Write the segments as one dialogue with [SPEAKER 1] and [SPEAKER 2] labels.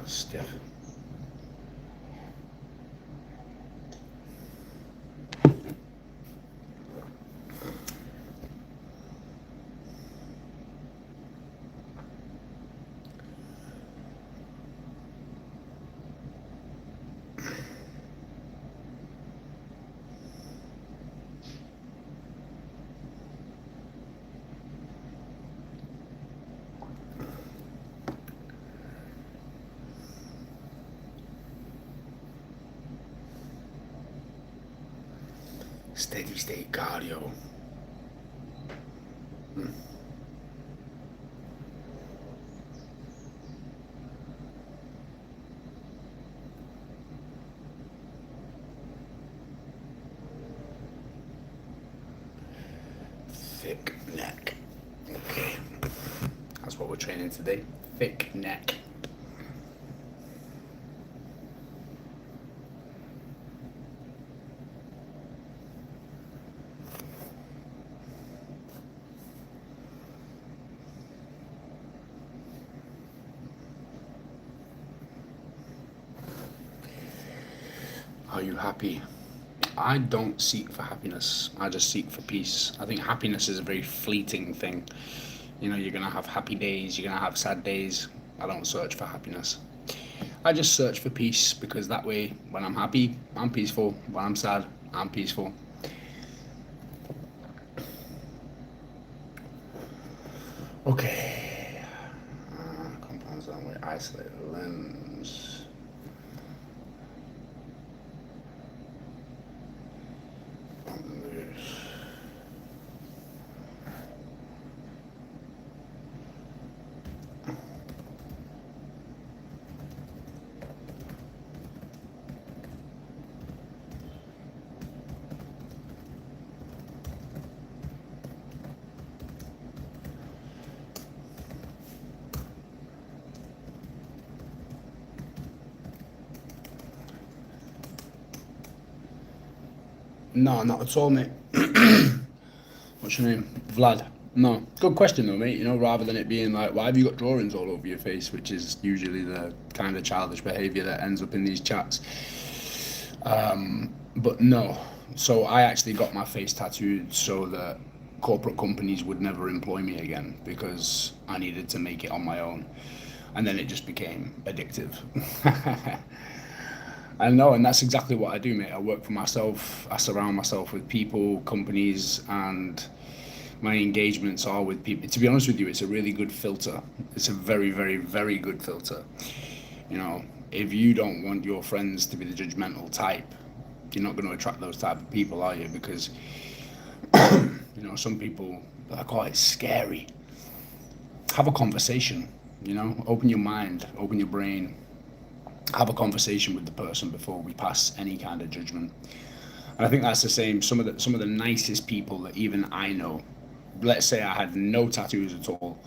[SPEAKER 1] Stiff. Steady state cardio. Thick neck. Okay. That's what we're training today. Thick neck. Are you happy? I don't seek for happiness. I just seek for peace. I think happiness is a very fleeting thing. You know, you're going to have happy days, you're going to have sad days. I don't search for happiness. I just search for peace, because that way, when I'm happy, I'm peaceful. When I'm sad, I'm peaceful. Okay. Compounds on with isolated limbs. No, not at all, mate. What's your name? Vlad. No. Good question, though, mate. You know, rather than it being like, why have you got drawings all over your face, which is usually the kind of childish behaviour that ends up in these chats. But no. So I actually got my face tattooed so that corporate companies would never employ me again, because I needed to make it on my own. And then it just became addictive. I know, and that's exactly what I do, mate. I work for myself. I surround myself with people, companies, and my engagements are with people. To be honest with you, it's a really good filter. It's a very, very, very good filter. You know, if you don't want your friends to be the judgmental type, you're not going to attract those type of people, are you? Because, you know, some people are like, oh, it's scary. Have a conversation, you know, open your mind, open your brain. Have a conversation with the person before we pass any kind of judgment. And I think that's the same. Some of the nicest people that even I know, let's say I had no tattoos at all,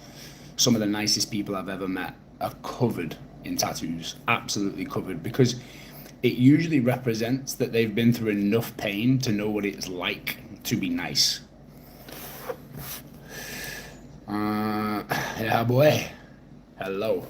[SPEAKER 1] some of the nicest people I've ever met are covered in tattoos, absolutely covered, because it usually represents that they've been through enough pain to know what it's like to be nice. Yeah, boy. Hello.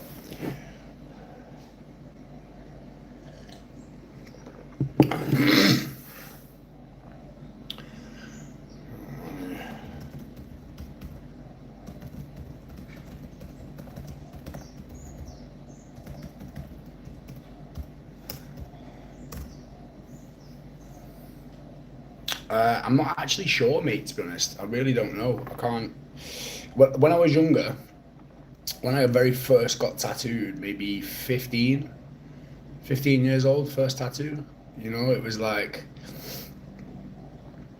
[SPEAKER 1] I'm not actually sure, mate, to be honest. I really don't know. I can't. When I was younger, when I very first got tattooed, maybe 15 years old, first tattoo, you know, it was like,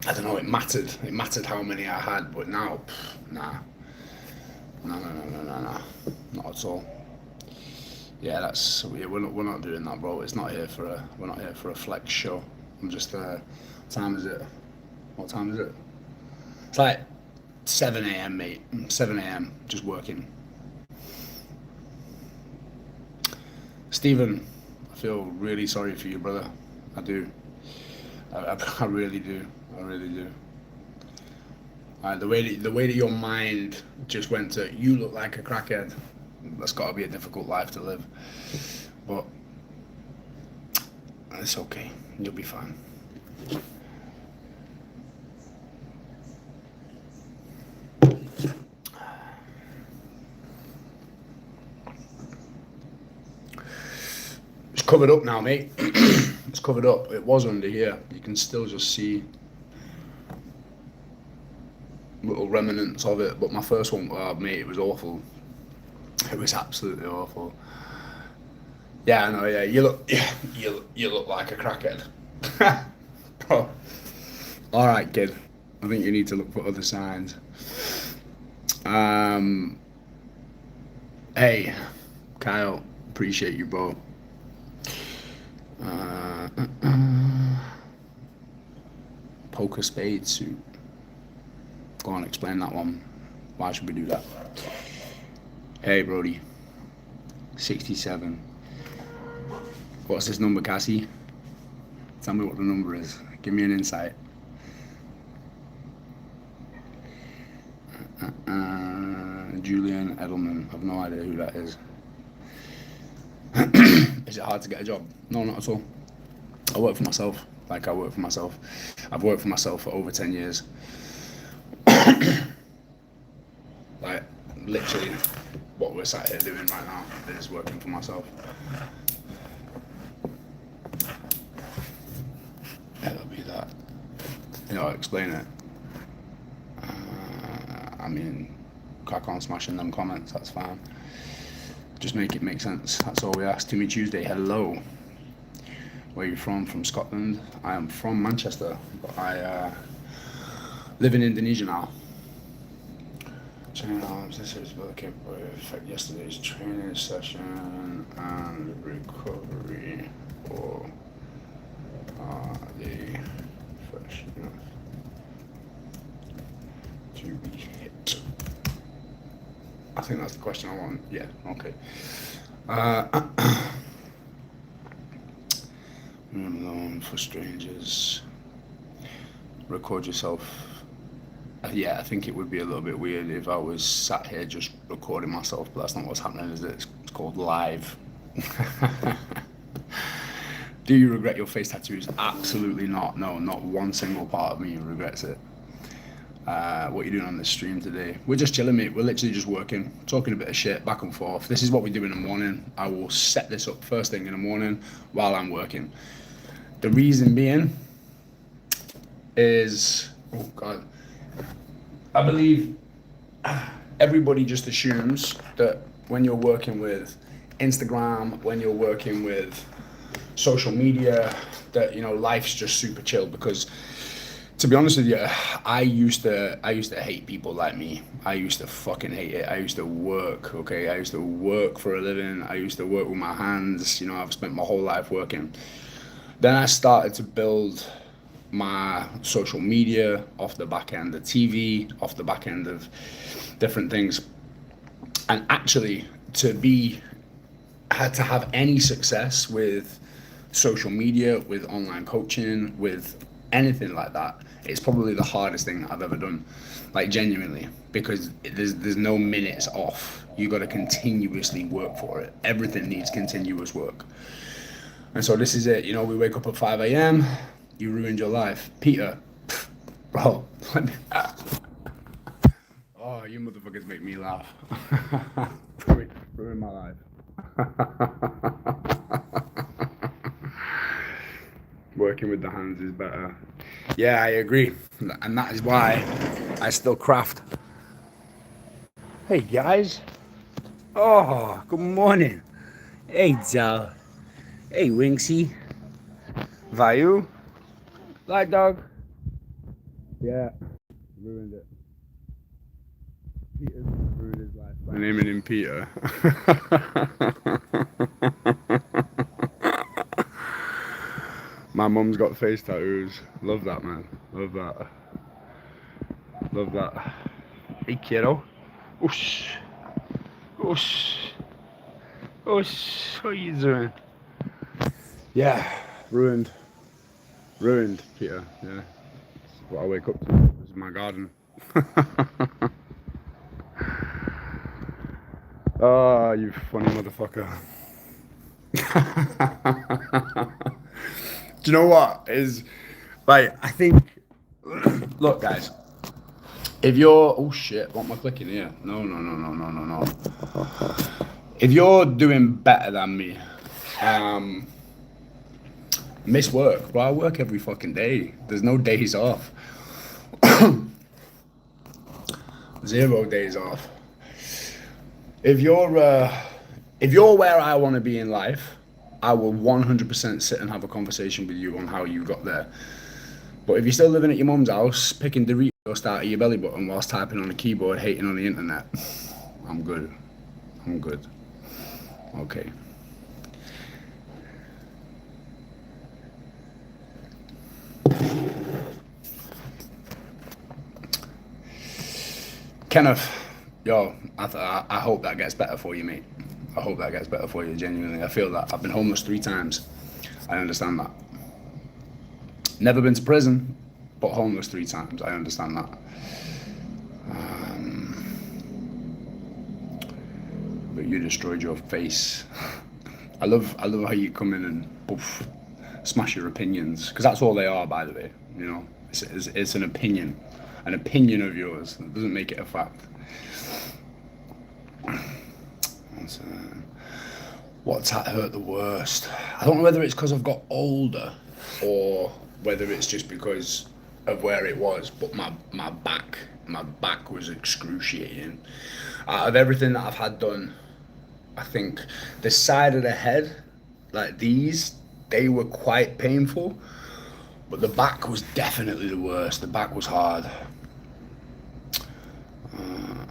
[SPEAKER 1] I don't know, it mattered. It mattered how many I had, but now, nah. No. Not at all. Yeah, we're not doing that, bro. We're not here for a flex show. I'm just, what time is it? What time is it? It's like 7 a.m., mate. 7 a.m. Just working. Stephen, I feel really sorry for you, brother. I do. I really do. I really do. The way that your mind just went to, you look like a crackhead. That's got to be a difficult life to live. but it's okay. You'll be fine. It's covered up now, mate. It's covered up. It was under here. You can still just see little remnants of it. But my first one, mate, it was awful. It was absolutely awful. Yeah, I know. Yeah, you look like a crackhead. Bro. All right, kid. I think you need to look for other signs. Hey, Kyle. Appreciate you, bro. Poker spade suit. Go on, explain that one. Why should we do that? Hey, Brody. 67. What's this number, Cassie? Tell me what the number is. Give me an insight. Julian Edelman. I've no idea who that is. Is it hard to get a job? No, not at all. I work for myself. Like, I work for myself. I've worked for myself for over 10 years. Like, literally, what we're sat here doing right now is working for myself. Yeah, that'll be that. You know, I'll explain it. I mean, crack on smashing them comments, that's fine. Just make it make sense, that's all we ask. Timmy Tuesday, hello. Where are you from? From Scotland. I am from Manchester, but I live in Indonesia now. Training arms, this is working with yesterday's training session and recovery, or are they fresh enough to be hit? I think that's the question I want. Yeah, okay. Alone for strangers. Record yourself. Yeah, I think it would be a little bit weird if I was sat here just recording myself, but that's not what's happening, is it? It's called live. Do you regret your face tattoos? Absolutely not. No, not one single part of me regrets it. What are you doing on this stream today? We're just chilling, mate. We're literally just working, talking a bit of shit back and forth. This is what we do in the morning. I will set this up first thing in the morning while I'm working. The reason being is, oh God, I believe everybody just assumes that when you're working with Instagram, when you're working with social media, that, you know, life's just super chill. Because to be honest with you, I used to hate people like me. I used to fucking hate it. I used to work, okay? I used to work for a living. I used to work with my hands. You know, I've spent my whole life working. Then I started to build my social media off the back end of TV, off the back end of different things. And actually, to have any success with social media, with online coaching, with anything like that, it's probably the hardest thing I've ever done, like genuinely, because there's no minutes off. You got to continuously work for it. Everything needs continuous work. And so this is it, you know, we wake up at 5 a.m, you ruined your life. Peter, bro, let me, oh, you motherfuckers make me laugh. Ruin my life. Working with the hands is better. Yeah, I agree. And that is why I still craft. Hey guys. Oh, good morning. Hey Zal. Hey Winksy. Vayu. Light dog. Yeah. Ruined it. Peter's ruined his life by naming him Peter. My mum's got face tattoos. Love that, man. Love that. Love that. Hey, kiddo. Oosh. Oosh. Oosh. What are you doing? Yeah. Ruined. Ruined, Peter. Yeah. That's what I wake up to. This is my garden. Oh, you funny motherfucker. Do you know what is like? I think. Look, guys. If you're, oh shit, what am I clicking here? No, no, no, no, no, no, no. If you're doing better than me, um, miss work. Bro, I work every fucking day. There's no days off. 0 days off. If you're where I want to be in life, I will 100% sit and have a conversation with you on how you got there. But if you're still living at your mum's house, picking Doritos out of your belly button whilst typing on a keyboard, hating on the internet, I'm good. I'm good. Okay. Kenneth, yo, I hope that gets better for you, mate. I hope that gets better for you, genuinely. I feel that. I've been homeless 3 times. I understand that. Never been to prison, but homeless 3 times. I understand that. But you destroyed your face. I love how you come in and poof, smash your opinions, because that's all they are, by the way. You know, it's an opinion of yours. It doesn't make it a fact. What tat hurt the worst? I don't know whether it's because I've got older or whether it's just because of where it was, but my back was excruciating. Out of everything that I've had done, I think the side of the head, like these, they were quite painful, but the back was definitely the worst. The back was hard.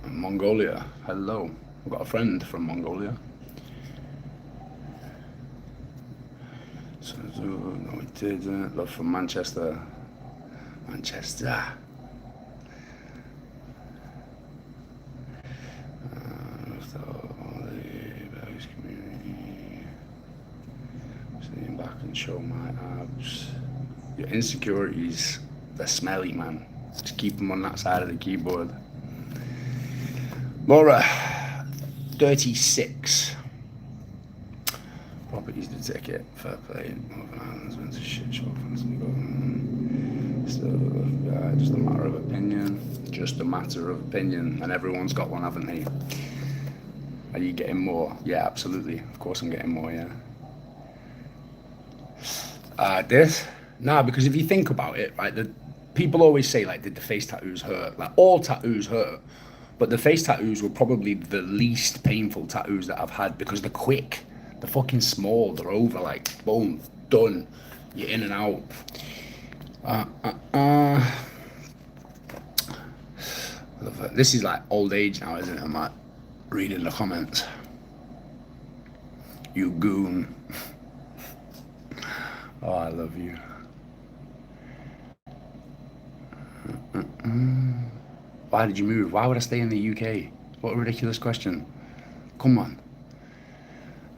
[SPEAKER 1] Mongolia, hello. I've got a friend from Mongolia. So, no, we didn't. Love from Manchester. Manchester. Sitting back and show my abs. Your insecurities, they're smelly, man. Just keep them on that side of the keyboard. Laura, 36. Properties the ticket, fair play. Northern Ireland's went to shit show. Still, just a matter of opinion. Just a matter of opinion. And everyone's got one, haven't they? Are you getting more? Yeah, absolutely. Of course I'm getting more, yeah. This? Nah, because if you think about it, right, the people always say, like, did the face tattoos hurt? Like, all tattoos hurt. But the face tattoos were probably the least painful tattoos that I've had because they're quick. They're fucking small. They're over, like, boom, done. You're in and out. This is like old age now, isn't it? I'm like reading the comments. You goon. Oh, I love you. Why did you move? Why would I stay in the UK? What a ridiculous question. Come on.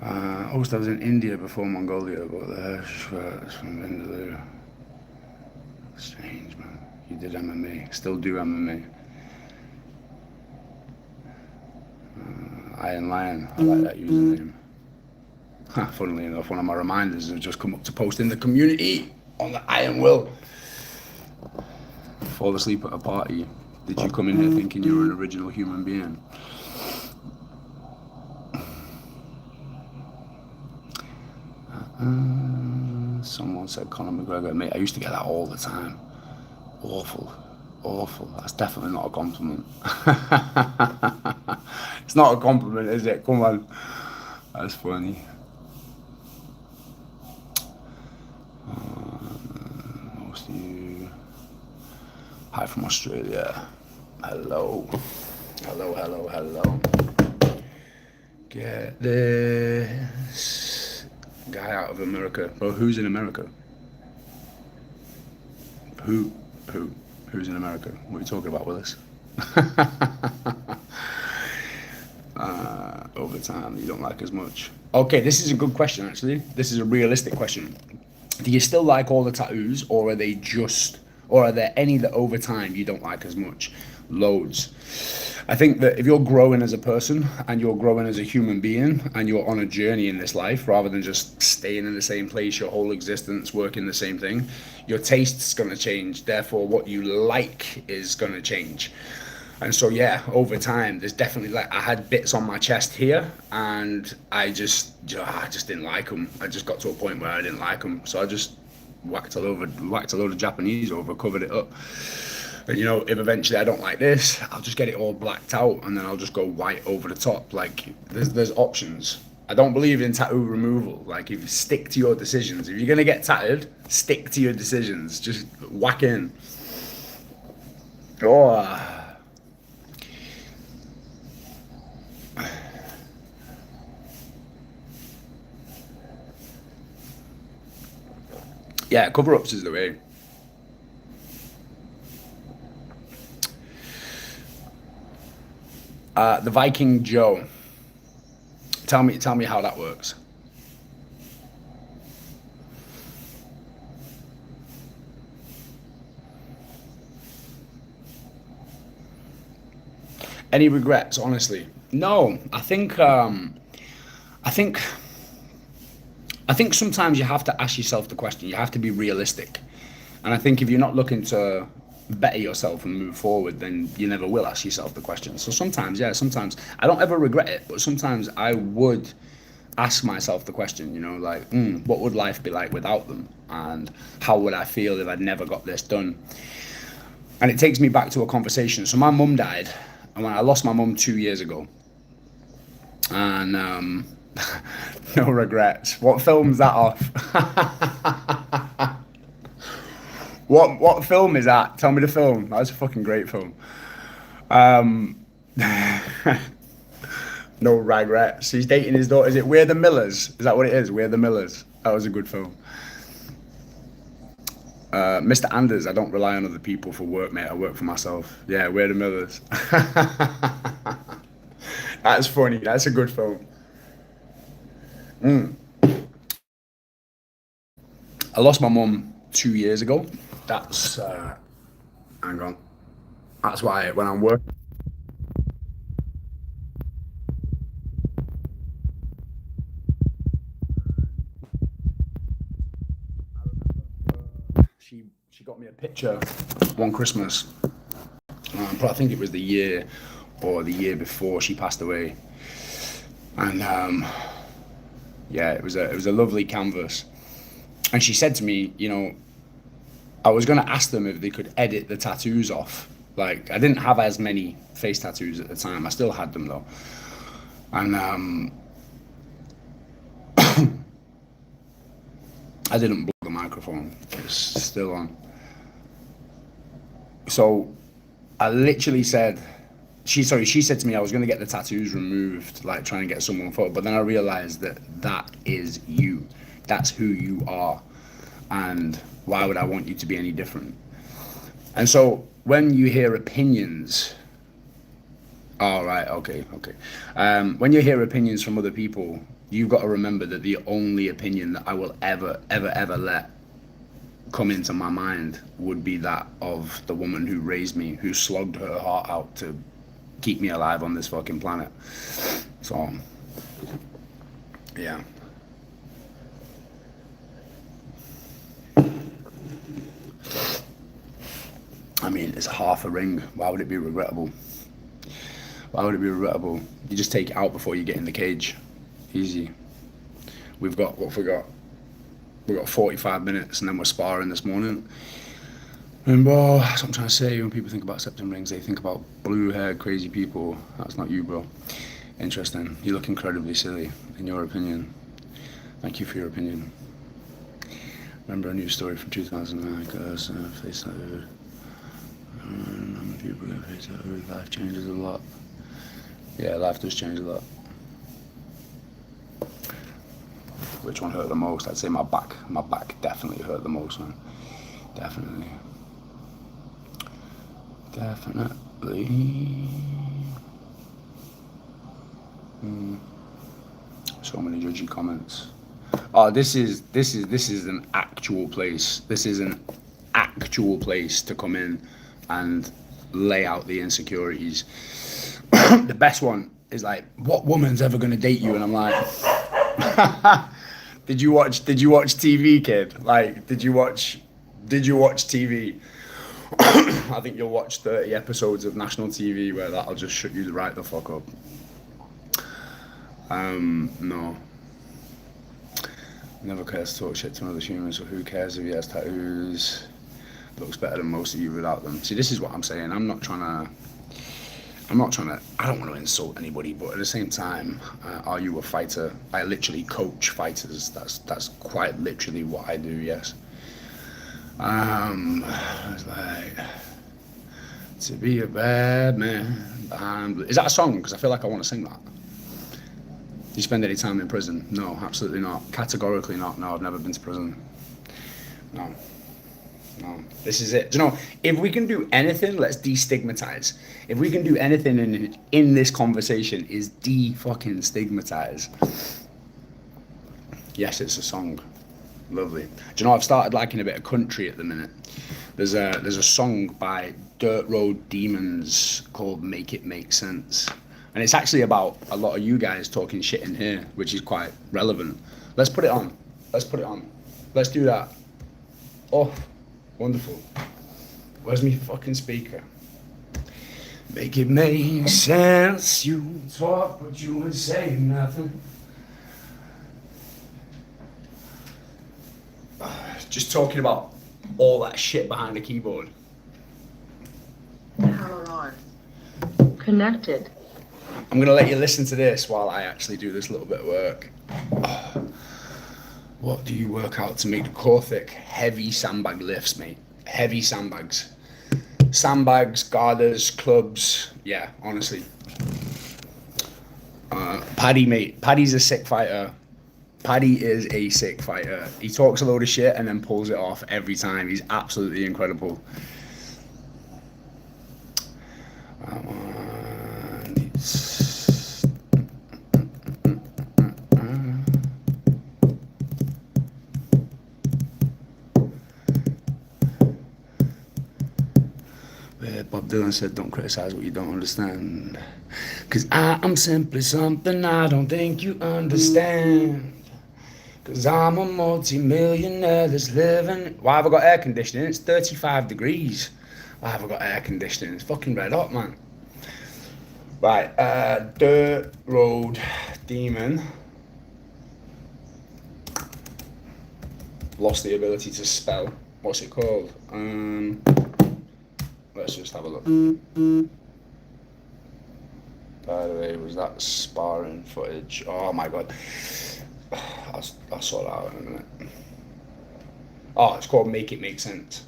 [SPEAKER 1] I was in India before Mongolia, but the hair shirts from Vindaloo. Strange, man. You did MMA. Still do MMA. Iron Lion. I like that username. Funnily enough, one of my reminders has just come up to post in the community on the Iron Will. Fall asleep at a party. Did you come in here thinking you were an original human being? Someone said Conor McGregor. Mate, I used to get that all the time. Awful. Awful. That's definitely not a compliment. It's not a compliment, is it? Come on. That's funny. Most of you. Hi from Australia. Hello. Hello, hello, hello. Get this guy out of America. Bro, who's in America? Who's in America? What are you talking about, Willis? Over time, you don't like as much. Okay, this is a good question, actually. This is a realistic question. Do you still like all the tattoos, or are they just, or are there any that over time you don't like as much? Loads. I think that if you're growing as a person and you're growing as a human being and you're on a journey in this life rather than just staying in the same place your whole existence working the same thing, your taste's going to change. Therefore, what you like is going to change. And so, yeah, over time, there's definitely like I had bits on my chest here, and I just didn't like them. I just got to a point where I didn't like them, so I just whacked a load of Japanese over, covered it up. And you know, if eventually I don't like this, I'll just get it all blacked out, and then I'll just go white over the top. Like there's options. I don't believe in tattoo removal. Like if you stick to your decisions, if you're gonna get tatted, stick to your decisions. Just whack in. Oh. Yeah, cover-ups is the way. The Viking Joe. Tell me how that works. Any regrets? Honestly, no. I think I think sometimes you have to ask yourself the question. You have to be realistic. And I think if you're not looking to better yourself and move forward, then you never will ask yourself the question. So sometimes, yeah, sometimes I don't ever regret it, but sometimes I would ask myself the question, you know, like, what would life be like without them? And how would I feel if I'd never got this done? And it takes me back to a conversation. So my mum died, and when I lost my mum 2 years ago, and no regrets. What film's that off? What film is that? Tell me the film. That's a fucking great film. No regrets. He's dating his daughter. Is it We're the Millers? Is that what it is? We're the Millers. That was a good film. Mr. Anders, I don't rely on other people for work, mate. I work for myself. Yeah, We're the Millers. That's funny. That's a good film. I lost my mum 2 years ago. That's hang on. That's why when I'm working, she got me a picture one Christmas. But I think it was the year or the year before she passed away, and yeah, it was a lovely canvas. And she said to me, you know, I was going to ask them if they could edit the tattoos off. Like, I didn't have as many face tattoos at the time. I still had them though. And I didn't block the microphone. It's still on. So I literally said, she said to me I was going to get the tattoos removed, like trying to get someone photo. But then I realized that that is you. That's who you are. And why would I want you to be any different? And so when you hear opinions, all right, okay. When you hear opinions from other people, you've got to remember that the only opinion that I will ever let come into my mind would be that of the woman who raised me, who slogged her heart out to keep me alive on this fucking planet. So, yeah. I mean, it's half a ring. Why would it be regrettable? Why would it be regrettable? You just take it out before you get in the cage. Easy. We've got, what have we got? We've got 45 minutes and then we're sparring this morning. And bro, that's what I'm trying to say. When people think about septum rings, they think about blue-haired crazy people. That's not you, bro. Interesting. You look incredibly silly, in your opinion. Thank you for your opinion. Remember a news story from 2009, because face tattooed. People get face tattooed. Life changes a lot. Yeah, life does change a lot. Which one hurt the most? I'd say my back. My back definitely hurt the most, man. Definitely. So many judgy comments. Oh, this is an actual place. This is an actual place to come in and lay out the insecurities. The best one is like, what woman's ever gonna date you? And I'm like, did you watch TV, kid? Like, did you watch TV? I think you'll watch 30 episodes of national TV where that'll just shut you right the fuck up. No. Never cares to talk shit to another human, so who cares if he has tattoos? Looks better than most of you without them. See, this is what I'm saying. I don't want to insult anybody, but at the same time, are you a fighter? I literally coach fighters. That's quite literally what I do, yes. It's like, to be a bad man. Is that a song? Because I feel like I want to sing that. Do you spend any time in prison? No, absolutely not. Categorically not. No, I've never been to prison. No. This is it. Do you know, if we can do anything, let's destigmatize. If we can do anything in this conversation, is de-fucking stigmatize. Yes, it's a song. Lovely. Do you know, I've started liking a bit of country at the minute. There's a song by Dirt Road Demons called Make It Make Sense. And it's actually about a lot of you guys talking shit in here, which is quite relevant. Let's put it on. Let's do that. Oh, wonderful. Where's my fucking speaker? Make it make sense. You talk, but you ain't saying nothing. Just talking about all that shit behind the keyboard.
[SPEAKER 2] Power on. Connected.
[SPEAKER 1] I'm going to let you listen to this while I actually do this little bit of work. What do you work out to make the core thick? Heavy sandbag lifts, mate. Heavy sandbags. Sandbags, garters, clubs. Yeah, honestly. Paddy, mate. Paddy's a sick fighter. Paddy is a sick fighter. He talks a load of shit and then pulls it off every time. He's absolutely incredible. Bob Dylan said, don't criticize what you don't understand. Cause I'm simply something I don't think you understand. Cause I'm a multi-millionaire that's living... Why have I got air conditioning? It's 35 degrees. Why have I got air conditioning? It's fucking red hot, man. Right, Dirt Road Demon. Lost the ability to spell. What's it called? Let's just have a look. By the way, was that sparring footage? Oh my god. I'll sort that out in a minute. Oh, it's called Make It Make Sense.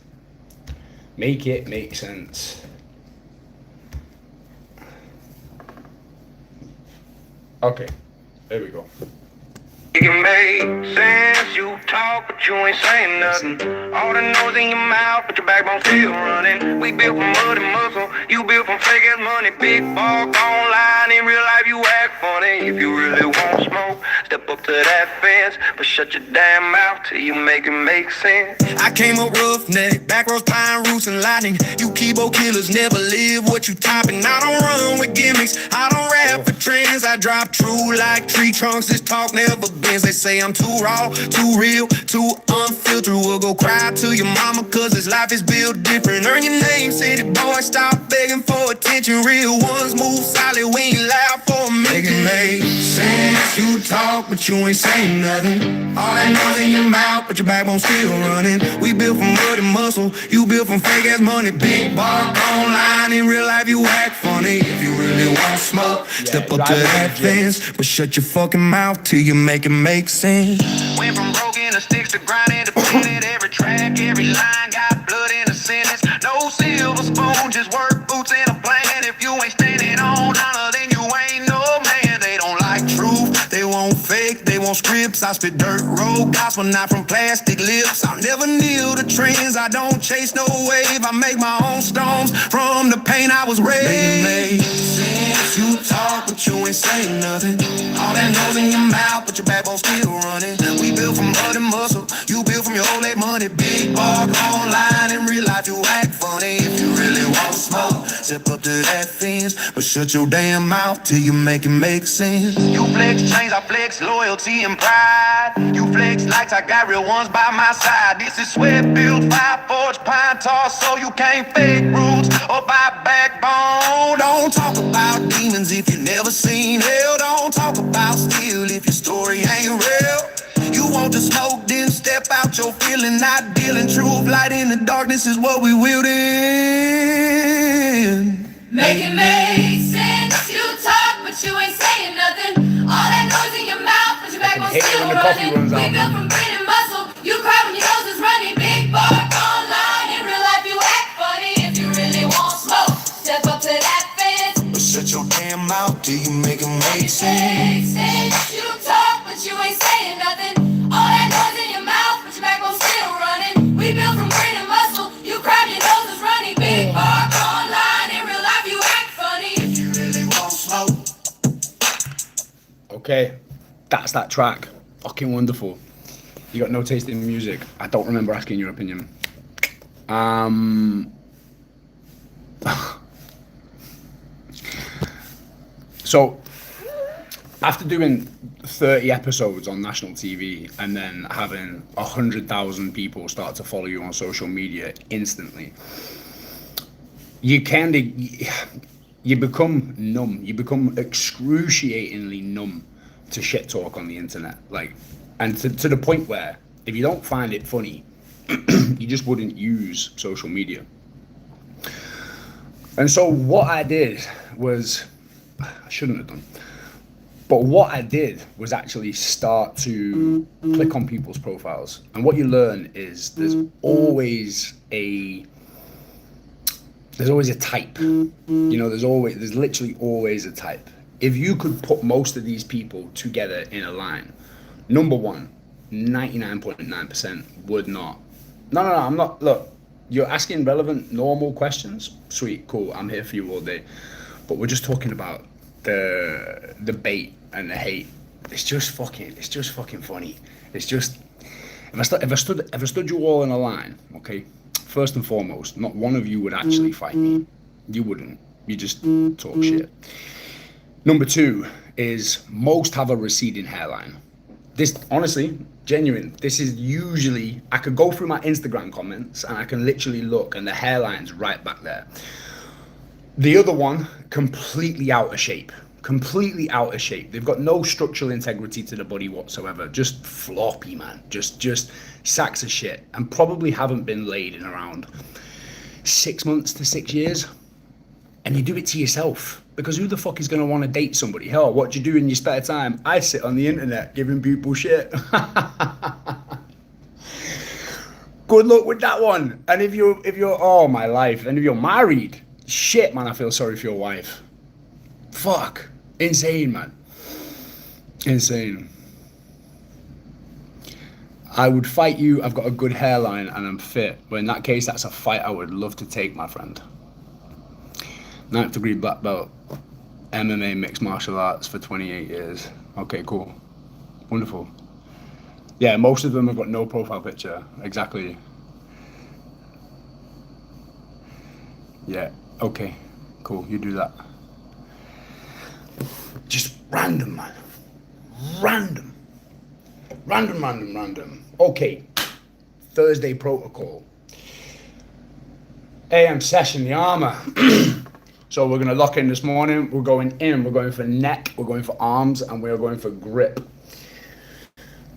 [SPEAKER 1] Make It Make Sense. Okay, there we go.
[SPEAKER 3] It can make sense, you talk, but you ain't saying nothing. All the noise in your mouth, but your backbone still running. We built from mud and muscle, you built from fake ass money. Big ball online, in real life you act funny. If you really want smoke, step up to that fence, but shut your damn mouth till you make it make sense.
[SPEAKER 4] I came up roughneck, back rows, pine roots and lightning. You keyboard killers never live what you typing. I don't run with gimmicks, I don't rap for trends. I drop true like tree trunks, this talk never bends. They say I'm too raw, too real, too unfiltered. We'll go cry to your mama cause this life is built different. Earn your name, city boy, stop begging for attention. Real ones move solid, we ain't loud for a minute. Make it make sense, you talk but you ain't saying nothing. All that noise in your mouth but your backbone still running. We built from mud and muscle, you built from fake ass money. Big bark online, in real life you act funny. If you really want smoke, step up to that fence, but shut your fucking mouth till you make it make sense.
[SPEAKER 3] Went from broken to sticks to grinding to pinning. Every track, every line got blood in a sentence. No silver spoon, just work boots in a plan. If you ain't standing on honor, then you ain't no man. They don't like truth, they want fake, they want scripts. I spit dirt road gospel, not from plastic lips. I'll never kneel to trends, I don't chase no wave. I make my own stones from the pain I was raised.
[SPEAKER 4] sense. You talk, but you ain't saying nothing. All that nose in your mouth, but your backbone still running. We built from mud and muscle, you built from your old late money. Big bar online, in real life you act funny. If you really want smoke, step up to that fence, but shut your damn mouth till you make it make sense.
[SPEAKER 3] You flex chains, I flex loyalty and pride. You flex lights, I got real ones by my side. This is sweat built, fire forged, pine tar, so you can't fake roots or buy backbone.
[SPEAKER 4] Don't talk about demons if you never seen hell. Don't talk about steel if your story ain't real. You want to smoke, then step out your feeling. Not dealing truth, light in the darkness is what we wielding.
[SPEAKER 5] Make it make sense. You talk, but you ain't saying nothing. All that noise in your mouth, but your back on still running. We built from grit and muscle. You cry when your nose is running. Big bark online. In real life, you act funny. If you really want smoke, step up to that fence.
[SPEAKER 4] But shut your damn mouth till you make it make sense.
[SPEAKER 5] Make sense. You talk, but you ain't saying nothing. All that noise in your mouth, but your back on still running. We built from grit and muscle. You cry when your nose is running. Big bark online. In real life, you act funny.
[SPEAKER 4] If you really want smoke.
[SPEAKER 1] Okay, that's that track. Fucking wonderful. You got no taste in music. I don't remember asking your opinion. So, after doing 30 episodes on national TV and then having 100,000 people start to follow you on social media instantly, you become numb. You become excruciatingly numb to shit talk on the internet. And to the point where if you don't find it funny, you just wouldn't use social media. And so what I did was, I shouldn't have done, but what I did was actually start to click on people's profiles. And what you learn is there's always a type. You know, there's literally always a type. If you could put most of these people together in a line, number one, 99.9% would not. No, I'm not. Look, you're asking relevant, normal questions. Sweet, cool, I'm here for you all day. But we're just talking about the bait and the hate. It's just fucking funny. It's just, if I stood you all in a line, okay, first and foremost, not one of you would actually fight me. You wouldn't. You just talk shit. Number two is most have a receding hairline. This, honestly, genuine, this is usually, I could go through my Instagram comments and I can literally look and the hairline's right back there. The other one, completely out of shape. Completely out of shape. They've got no structural integrity to the body whatsoever. Just floppy, man. Just sacks of shit. And probably haven't been laid in around 6 months to 6 years. And you do it to yourself. Because who the fuck is going to want to date somebody? Hell, what do you do in your spare time? I sit on the internet giving people shit. Good luck with that one. And if you're, oh my life, and if you're married, shit, man, I feel sorry for your wife. Fuck. Insane, man. Insane. I would fight you. I've got a good hairline and I'm fit. But in that case, that's a fight I would love to take, my friend. 9th degree black belt. MMA mixed martial arts for 28 years. Okay, cool. Wonderful. Yeah, most of them have got no profile picture. Exactly. Yeah, okay. Cool, you do that. Just random, man. Random. Okay. Thursday protocol. AM session, the armor. So we're going to lock in this morning. We're going in. We're going for neck. We're going for arms. And we're going for grip.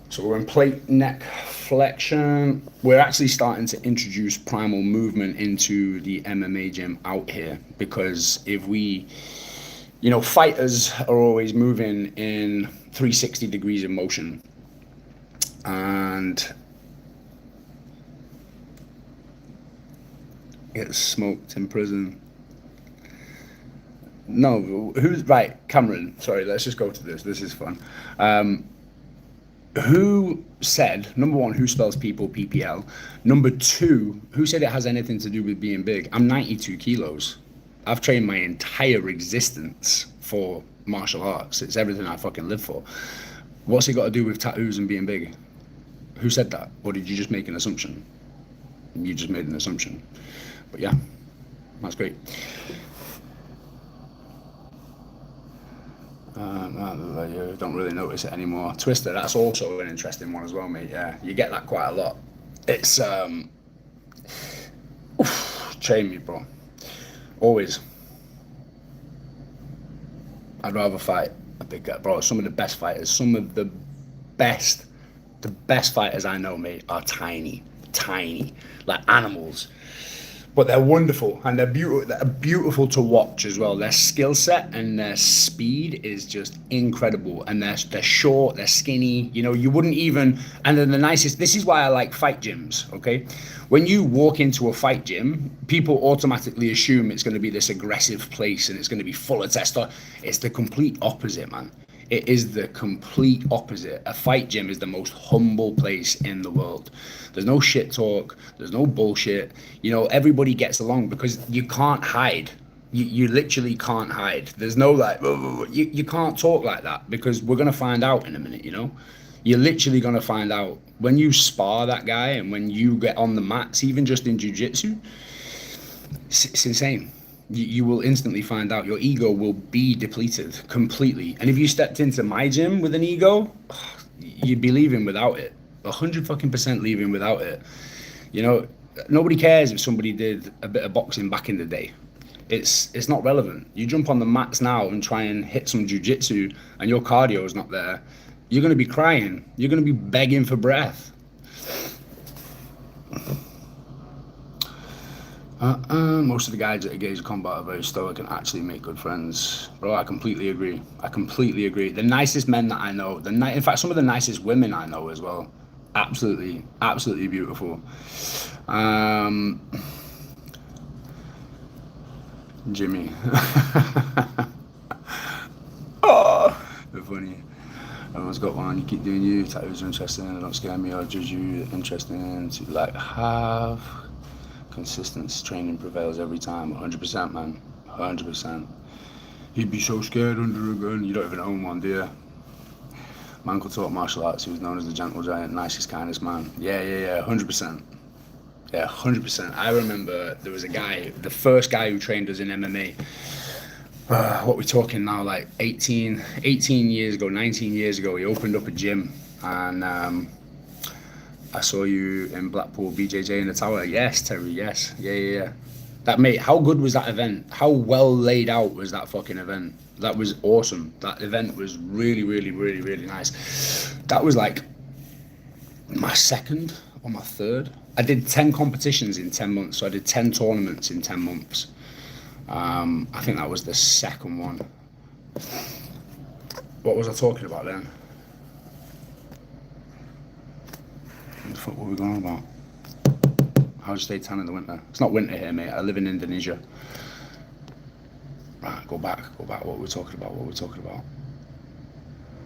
[SPEAKER 1] So we're in plate, neck, flexion. We're actually starting to introduce primal movement into the MMA gym out here. Because if we, you know, fighters are always moving in 360 degrees of motion. And get smoked in prison. No, who's right? Cameron. Sorry, let's just go to this. This is fun. Who said, number one, who spells people PPL? Number two, who said it has anything to do with being big? I'm 92 kilos. I've trained my entire existence for martial arts. It's everything I fucking live for. What's it got to do with tattoos and being big? Who said that? Or did you just make an assumption? You just made an assumption. But yeah, that's great. You don't really notice it anymore. Twister, that's also an interesting one as well, mate. Yeah, you get that quite a lot. It's train me, bro. Always. I'd rather fight a big guy, bro. Some of the best fighters, the best fighters I know, mate, are tiny, like animals. But they're wonderful, and they're beautiful to watch as well. Their skill set and their speed is just incredible, and they're short, they're skinny. You know, you wouldn't even. And then the nicest. This is why I like fight gyms. Okay, when you walk into a fight gym, people automatically assume it's going to be this aggressive place and it's going to be full of testosterone. It's the complete opposite, man. It is the complete opposite. A fight gym is the most humble place in the world. There's no shit talk. There's no bullshit. You know, everybody gets along because you can't hide. You literally can't hide. There's no like, you can't talk like that because we're going to find out in a minute, you know? You're literally going to find out. When you spar that guy and when you get on the mats, even just in jiu-jitsu, it's insane. You will instantly find out. Your ego will be depleted completely. And if you stepped into my gym with an ego, you'd be leaving without it. 100% leaving without it. You know, nobody cares if somebody did a bit of boxing back in the day. It's not relevant. You jump on the mats now and try and hit some jiu-jitsu and your cardio is not there. You're going to be crying. You're going to be begging for breath. Most of the guys at Engage Combat are very stoic and actually make good friends. Bro, I completely agree. The nicest men that I know, in fact, some of the nicest women I know as well. Absolutely beautiful. Jimmy. Oh, they're funny. Everyone's got one. You keep doing you. Tattoos are interesting. They don't scare me or judge you. Interesting to like have. Consistent training prevails every time. 100%, man. 100%. He'd be so scared under a gun. You don't even own one, do you? Man could talk martial arts. He was known as the gentle giant, nicest, kindest man. Yeah. 100%. Yeah, 100%. I remember there was a guy, the first guy who trained us in MMA. What we're talking now, like 18 years ago, 19 years ago, he opened up a gym, and I saw you in Blackpool, BJJ in the tower. Yes, Terry, yes. Yeah. That, mate, how good was that event? How well laid out was that fucking event? That was awesome. That event was really nice. That was like my second or my third. I did 10 competitions in 10 months, so I did 10 tournaments in 10 months. I think that was the second one. What was I talking about then? What the fuck were we going on about? How to stay tan in the winter? It's not winter here, mate. I live in Indonesia. Right, go back. What were we talking about?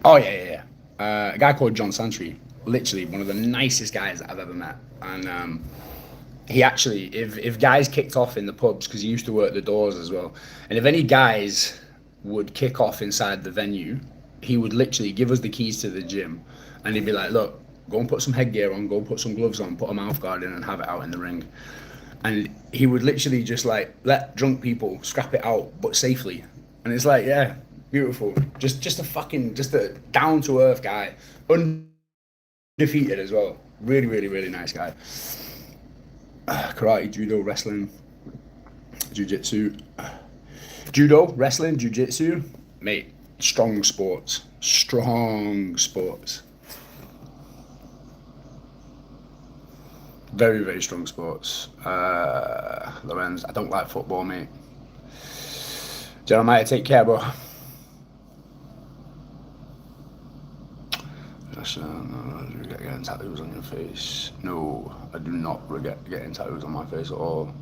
[SPEAKER 1] Oh, yeah. A guy called John Santry. Literally one of the nicest guys that I've ever met. And he actually, if guys kicked off in the pubs, because he used to work the doors as well, and if any guys would kick off inside the venue, he would literally give us the keys to the gym, and he'd be like, look, go and put some headgear on, go put some gloves on, put a mouth guard in and have it out in the ring. And he would literally just like let drunk people scrap it out, but safely. And it's like, yeah, beautiful. Just a down to earth guy, undefeated as well. Really nice guy. Karate, judo, wrestling, jiu-jitsu. Judo, wrestling, jiu-jitsu, mate, strong sports. Very strong sports. Lorenz, I don't like football, mate. Jeremiah, take care, bro. Getting tattoos on your face. No, I do not regret getting tattoos on my face at all.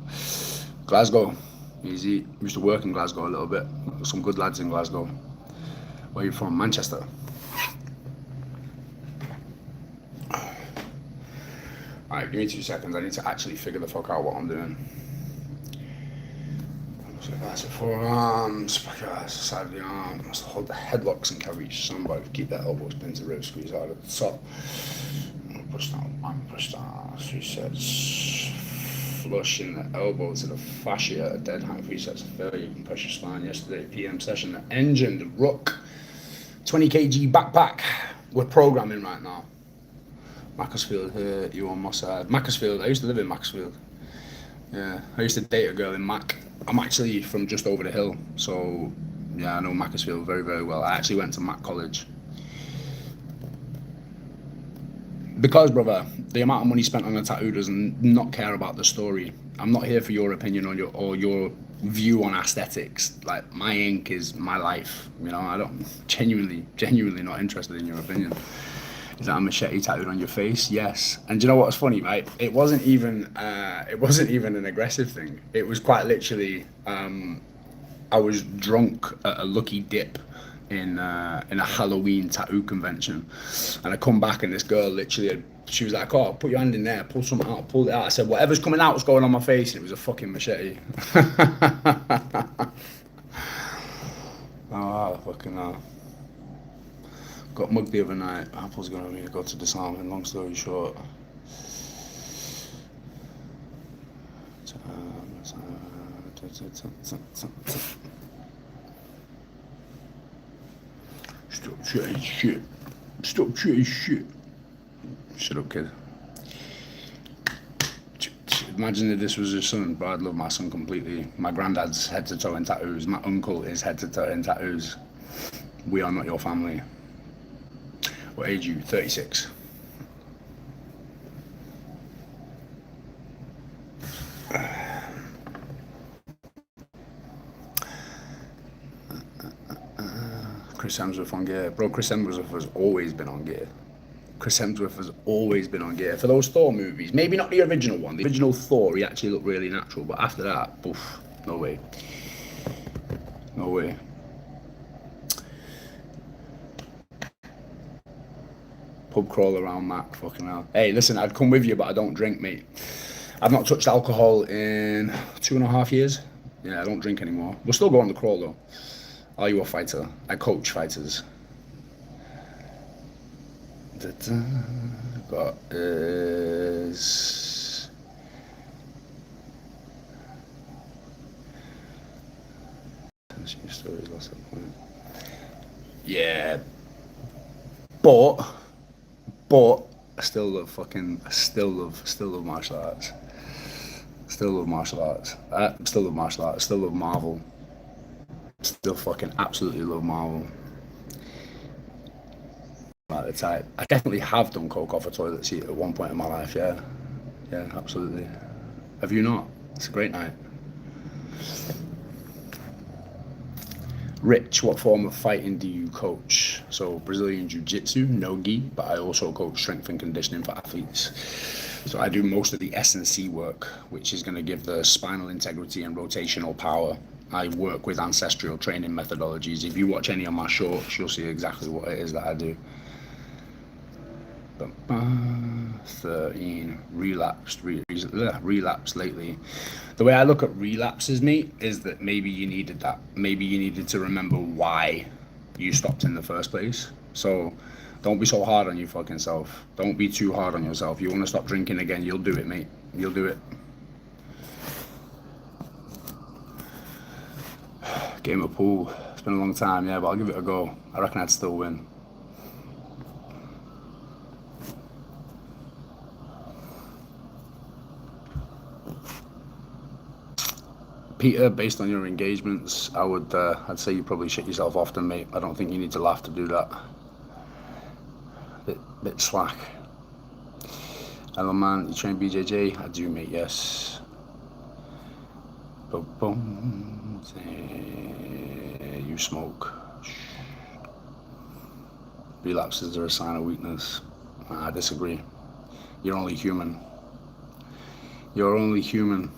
[SPEAKER 1] Glasgow, easy. Used to work in Glasgow a little bit. Some good lads in Glasgow. Where are you from? Manchester. Alright, give me 2 seconds. I need to actually figure the fuck out what I'm doing. So that's it, forearms, side of the arm, must hold the headlocks and can reach somebody, keep that elbows pinned to rib, squeeze hard at the top. Push down, 3 sets. Flushing the elbow to the fascia, a dead hang, 3 sets of failure. You can push your spine. Yesterday, PM session, the engine, the ruck, 20 kg backpack. We're programming right now. Macclesfield here, you on my side. Macclesfield, I used to live in Macclesfield. Yeah, I used to date a girl in Mac. I'm actually from just over the hill, so yeah, I know Macclesfield very, very well. I actually went to Mac College. Because, brother, the amount of money spent on a tattoo does not care about the story. I'm not here for your opinion on your view on aesthetics. Like, my ink is my life. You know, I don't genuinely not interested in your opinion. Is that a machete tattooed on your face? Yes. And do you know what's funny, right? It wasn't even an aggressive thing. It was quite literally, I was drunk at a Lucky Dip in a Halloween tattoo convention, and I come back and this girl literally, she was like, "Oh, put your hand in there, pull something out." I pulled it out. I said, "Whatever's coming out is going on my face," and it was a fucking machete. Oh, fucking hell. Got mugged the other night. Apple's gonna me to go to disarming. Long story short. Stop chatting shit. Stop chatting shit. Shut up, kid. Imagine if this was your son, but I'd love my son completely. My granddad's head to toe in tattoos. My uncle is head to toe in tattoos. We are not your family. What age are you? 36. Chris Hemsworth on gear. Bro, Chris Hemsworth has always been on gear. Chris Hemsworth has always been on gear. For those Thor movies, maybe not the original one. The original Thor, he actually looked really natural. But after that, poof, no way. No way. Pub crawl around Mac, fucking hell. Hey, listen, I'd come with you, but I don't drink, mate. I've not touched alcohol in 2.5 years. Yeah, I don't drink anymore. We'll still go on the crawl, though. Are you a fighter? I coach fighters. Got is... stories lost that point. Yeah. But I still love martial arts. Still love martial arts. Still love martial arts. Still love Marvel. Still fucking absolutely love Marvel. At the type. I definitely have done coke off a toilet seat at one point in my life, yeah. Yeah, absolutely. Have you not? It's a great night. Rich, what form of fighting do you coach? So Brazilian Jiu-Jitsu, no-gi, but I also coach strength and conditioning for athletes. So I do most of the S&C work, which is going to give the spinal integrity and rotational power. I work with ancestral training methodologies. If you watch any of my shorts, you'll see exactly what it is that I do. 13, relapsed lately. The way I look at relapses, mate, is that maybe you needed that. Maybe you needed to remember why you stopped in the first place. So don't be so hard on your fucking self. Don't be too hard on yourself. You want to stop drinking again, you'll do it, mate. You'll do it. Game of pool. It's been a long time, yeah, but I'll give it a go. I reckon I'd still win. Peter, based on your engagements, I'd say you probably shit yourself often, mate. I don't think you need to laugh to do that. Bit slack. Hello, man. You train BJJ? I do, mate. Yes. Boom. You smoke. Relapses are a sign of weakness. I disagree. You're only human. You're only human.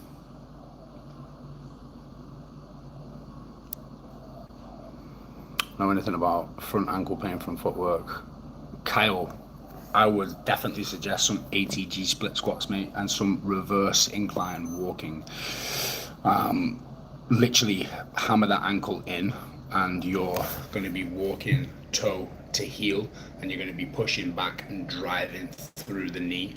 [SPEAKER 1] Know anything about front ankle pain from footwork? Kyle, I would definitely suggest some ATG split squats, mate, and some reverse incline walking. literally hammer that ankle in, and you're going to be walking toe to heel, and you're going to be pushing back and driving through the knee.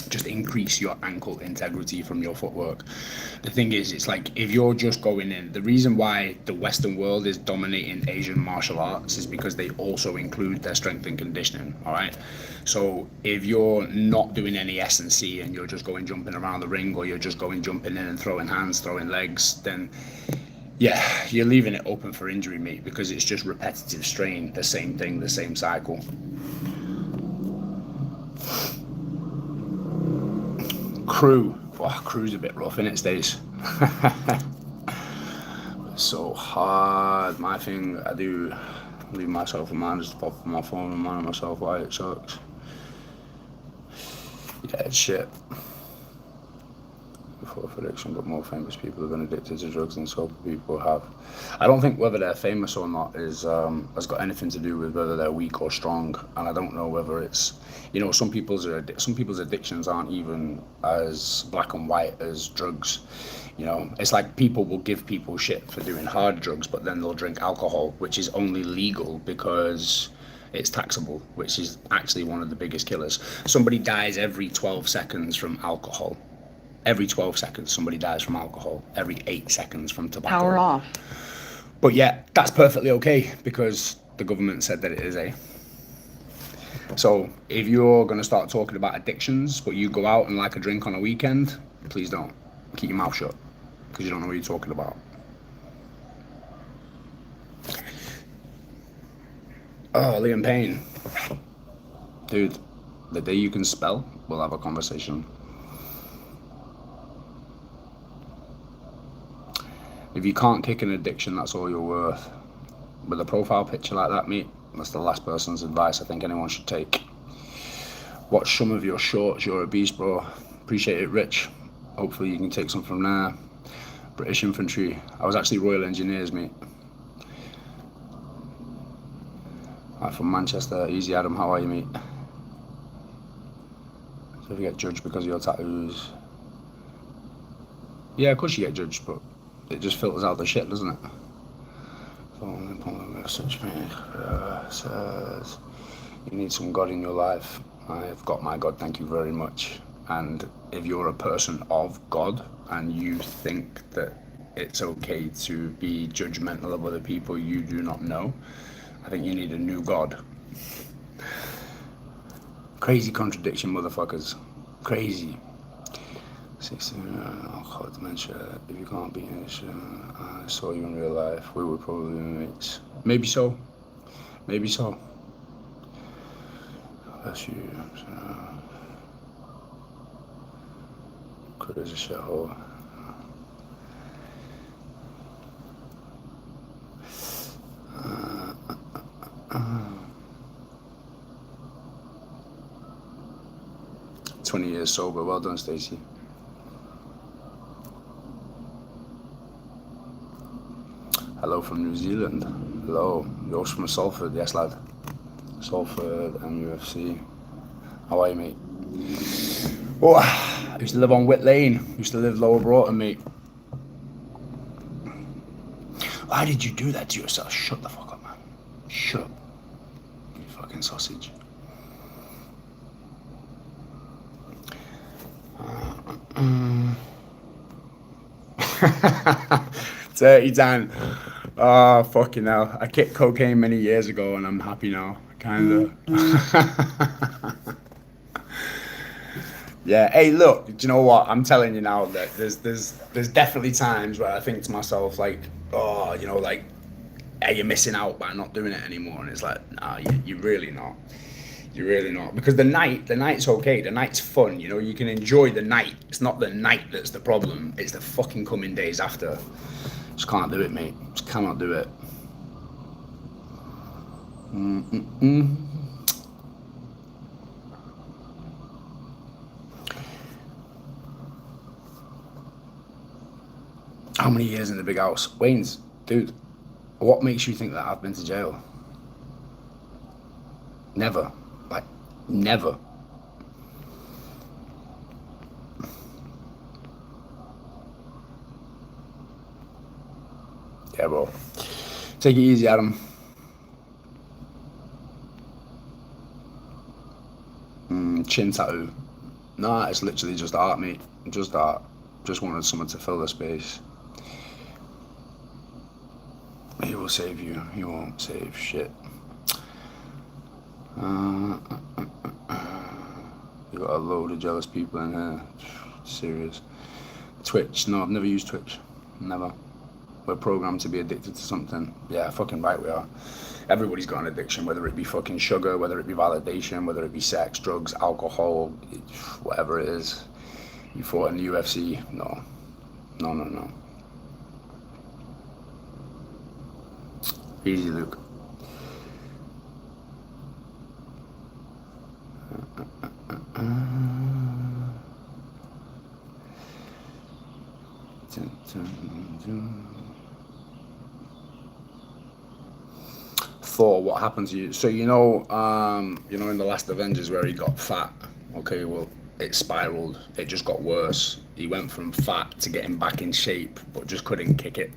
[SPEAKER 1] Just increase your ankle integrity from your footwork. The thing is, it's like if you're just going in, the reason why the Western world is dominating Asian martial arts is because they also include their strength and conditioning. All right, so if you're not doing any S&C and you're just going jumping around the ring, or you're just going jumping in and throwing hands, throwing legs, then yeah, you're leaving it open for injury, mate, because it's just repetitive strain, the same thing, the same cycle. Crew. Oh, crew's a bit rough in it, Stace. So hard. My thing, I do leave myself a man, just pop on my phone and mind myself why it sucks. Yeah, it's shit. Before addiction, but more famous people have been addicted to drugs than sober people have. I don't think whether they're famous or not is has got anything to do with whether they're weak or strong, and I don't know whether it's, you know, some people's addictions aren't even as black and white as drugs. You know, it's like people will give people shit for doing hard drugs, but then they'll drink alcohol, which is only legal because it's taxable, which is actually one of the biggest killers. Somebody dies every 12 seconds from alcohol. Every 12 seconds, somebody dies from alcohol. Every 8 seconds from tobacco.
[SPEAKER 2] Power off.
[SPEAKER 1] But yeah, that's perfectly okay because the government said that it is a. So if you're going to start talking about addictions, but you go out and like a drink on a weekend, please don't. Keep your mouth shut because you don't know what you're talking about. Oh, Liam Payne. Dude, the day you can spell, we'll have a conversation. If you can't kick an addiction, that's all you're worth. With a profile picture like that, mate, that's the last person's advice I think anyone should take. Watch some of your shorts, you're a beast, bro. Appreciate it, Rich. Hopefully you can take some from there. British Infantry. I was actually Royal Engineers, mate. I'm from Manchester. Easy, Adam. How are you, mate? So if you get judged because of your tattoos. Yeah, of course you get judged, but it just filters out the shit, doesn't it? So message me says you need some God in your life. I've got my God, thank you very much. And if you're a person of God and you think that it's okay to be judgmental of other people you do not know, I think you need a new God. Crazy contradiction, motherfuckers. Crazy. 16, alcohol, dementia. If you can't be in this, I saw you in real life, we would probably be mates. Maybe so. Maybe so. Bless you. Good as a shithole. Uh, 20 years sober. Well done, Stacey. Hello from New Zealand. Hello. Yours from Salford. Yes, lad. Salford and UFC. How are you, mate? Oh, I used to live on Whit Lane. Used to live Lower Broughton, mate. Why did you do that to yourself? Shut the fuck up, man. Shut up. You fucking sausage. Dirty Dan. Oh, fucking hell. I kicked cocaine many years ago and I'm happy now. Kinda. Yeah, hey, look, do you know what? I'm telling you now that there's definitely times where I think to myself, like, oh, you know, like, are you missing out by not doing it anymore? And it's like, nah, you're really not. You're really not. Because the night's okay. The night's fun, you know, you can enjoy the night. It's not the night that's the problem. It's the fucking coming days after. Just can't do it, mate. Just cannot do it. How many years in the big house? Wayne's, dude, what makes you think that I've been to jail? Never. Like, never. Yeah, bro. Take it easy, Adam. Chin tattoo. Nah, it's literally just art, mate. Just art. Just wanted someone to fill the space. He will save you. He won't save shit. You got a load of jealous people in here. Serious. Twitch. No, I've never used Twitch. Never. We're programmed to be addicted to something. Yeah, fucking right we are. Everybody's got an addiction, whether it be fucking sugar, whether it be validation, whether it be sex, drugs, alcohol, whatever it is. You fought in the UFC. No. No. Easy, Luke. Thor, what happened to you? So you know in the last Avengers where he got fat. Okay, well it spiraled. It just got worse. He went from fat to getting back in shape, but just couldn't kick it.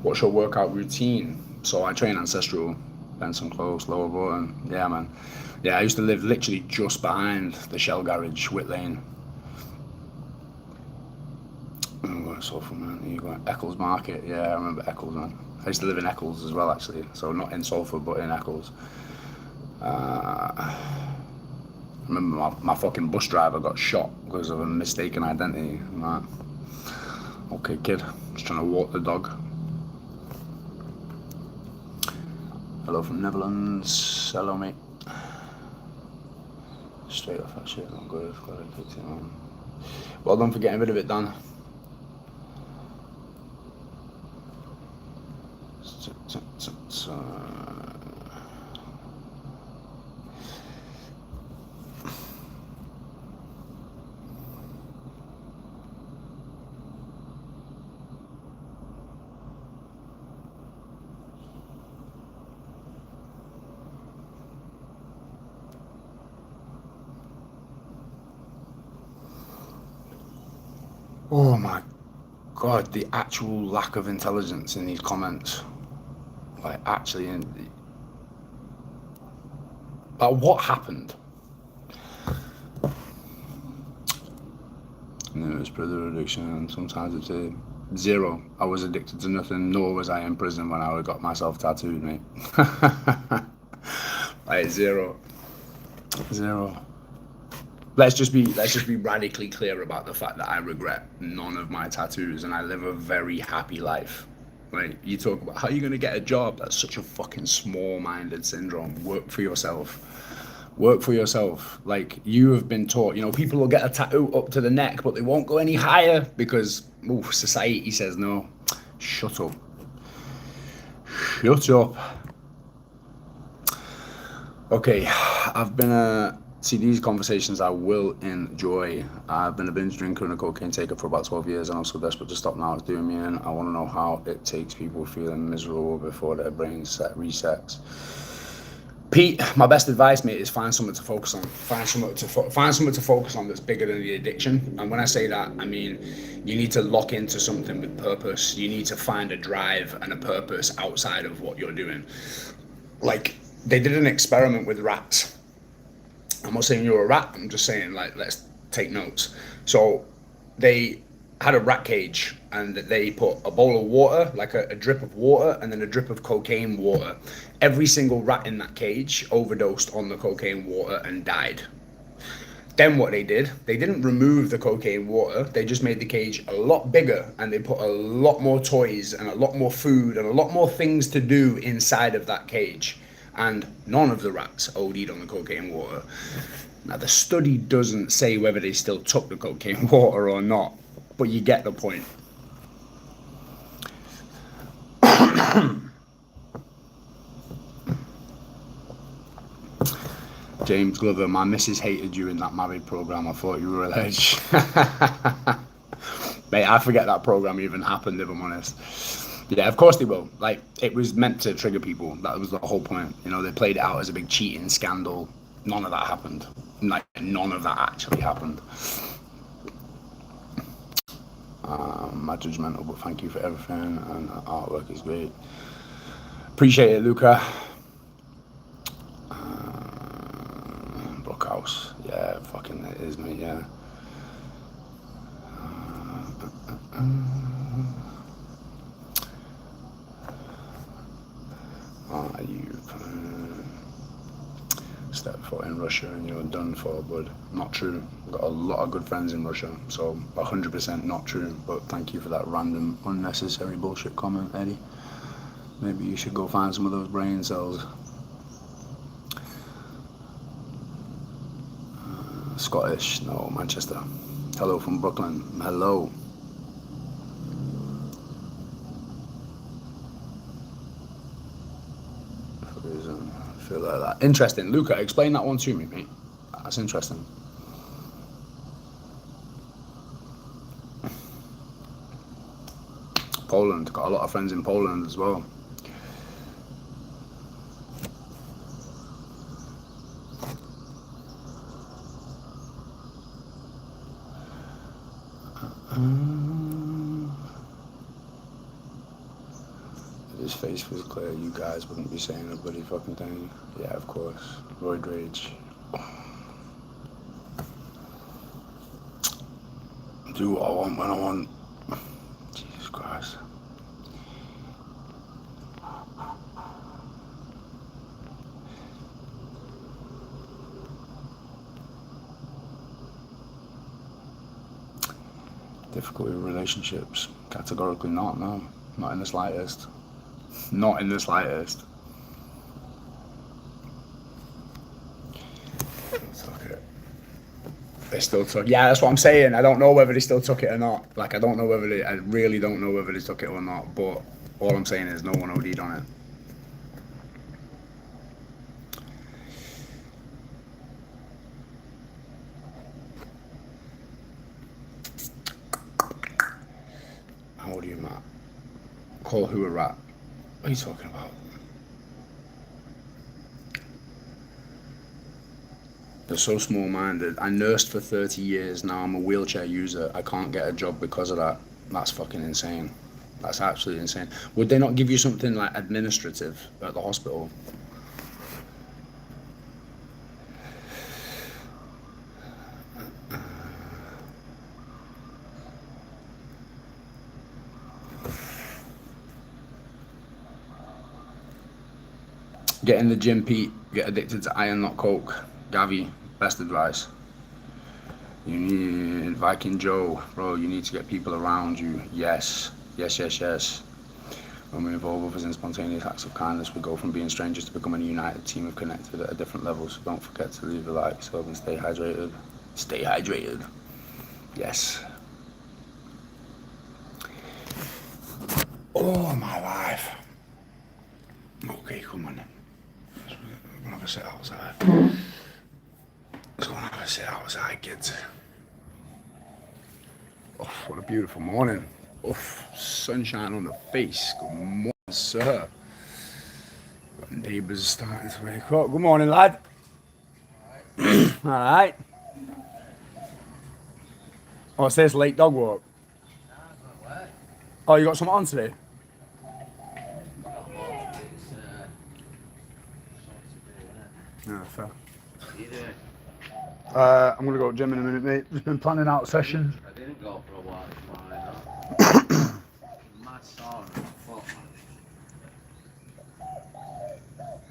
[SPEAKER 1] What's your workout routine? So I train ancestral, Benson Close, Lower Button. Yeah, man. Yeah, I used to live literally just behind the Shell garage, Whit Lane. Salford, man. You got Eccles Market. Yeah, I remember Eccles, man. I used to live in Eccles as well, actually. So not in Salford, but in Eccles. I remember my fucking bus driver got shot because of a mistaken identity. I'm like, okay, kid, just trying to walk the dog. Hello from Netherlands. Hello, mate. Straight off that shit, not good. Glad I picked it on. Well done for getting rid of it, Dan. Oh my God, the actual lack of intelligence in these comments. Like, actually, like, what happened? No, it's brother addiction, and sometimes it's a zero. I was addicted to nothing, nor was I in prison when I got myself tattooed, mate. Like, zero. Let's just be radically clear about the fact that I regret none of my tattoos, and I live a very happy life. Like, you talk about how you're gonna get a job. That's such a fucking small-minded syndrome. Work for yourself. Like, you have been taught, people will get a tattoo up to the neck, but they won't go any higher because society says no. Shut up. Okay, I've been see, these conversations I will enjoy. I've been a binge drinker and a cocaine taker for about 12 years, and I'm so desperate to stop now. It's doing me in. I want to know how it takes people feeling miserable before their brain resets. Pete, my best advice, mate, is find something to focus on. Find something to focus on that's bigger than the addiction. And when I say that, I mean you need to lock into something with purpose. You need to find a drive and a purpose outside of what you're doing. Like, they did an experiment with rats. I'm not saying you're a rat, I'm just saying, like, let's take notes. So they had a rat cage, and they put a bowl of water, like a drip of water, and then a drip of cocaine water. Every single rat in that cage overdosed on the cocaine water and died. Then what they did, they didn't remove the cocaine water, they just made the cage a lot bigger, and they put a lot more toys and a lot more food and a lot more things to do inside of that cage. And none of the rats OD'd on the cocaine water. Now, the study doesn't say whether they still took the cocaine water or not, but you get the point. James Glover, my missus hated you in that married program. I thought you were a ledge. Mate, I forget that program even happened, if I'm honest. Yeah, of course they will. Like, it was meant to trigger people. That was the whole point. They played it out as a big cheating scandal. None of that happened. Like, none of that actually happened. My judgmental, but thank you for everything, and artwork is great. Appreciate it, Luca. Brookhouse, yeah, fucking it is, mate, yeah. You step foot in Russia and you're done for, bud. Not true. I've got a lot of good friends in Russia, so 100% not true. But thank you for that random, unnecessary bullshit comment, Eddie. Maybe you should go find some of those brain cells. Scottish, no, Manchester. Hello from Brooklyn. Hello. I feel like that. Interesting. Luca, explain that one to me, mate. That's interesting. Poland. Got a lot of friends in Poland as well. If his face was clear, you guys wouldn't be saying a bloody fucking thing. Yeah, of course. Roid rage. Do what I want when I want. Jesus Christ. Difficult with relationships? Categorically not, no. Not in the slightest. Not in the slightest. Took it. They still took. Yeah, that's what I'm saying. I don't know whether they still took it or not. Like, I don't know whether they. I really don't know whether they took it or not. But all I'm saying is no one OD'd on it. How old are you, Matt? Call who a rat? What are you talking about? They're so small-minded. I nursed for 30 years. Now I'm a wheelchair user. I can't get a job because of that. That's fucking insane. That's absolutely insane. Would they not give you something like administrative at the hospital? Get in the gym, Pete. Get addicted to iron, not coke. Gavi, best advice. You need Viking Joe, bro. You need to get people around you. Yes, yes, yes, yes. When we involve others in spontaneous acts of kindness, we go from being strangers to becoming a united team of connected at a different level. So don't forget to leave a like, so and stay hydrated. Stay hydrated. Yes. Oh my life. Okay, come on then. Let's go and have a sit outside. Let's go and have a sit outside, kids. Oh, what a beautiful morning. Oh, sunshine on the face. Good morning, sir. Got neighbours starting to wake up. Good morning, lad. All right. What's this, late dog walk? Oh, you got something on today? Yeah, fair. I'm gonna go to gym in a minute, mate. Just been planning out sessions.
[SPEAKER 6] I didn't go for a while this morning. Mad sore in my foot,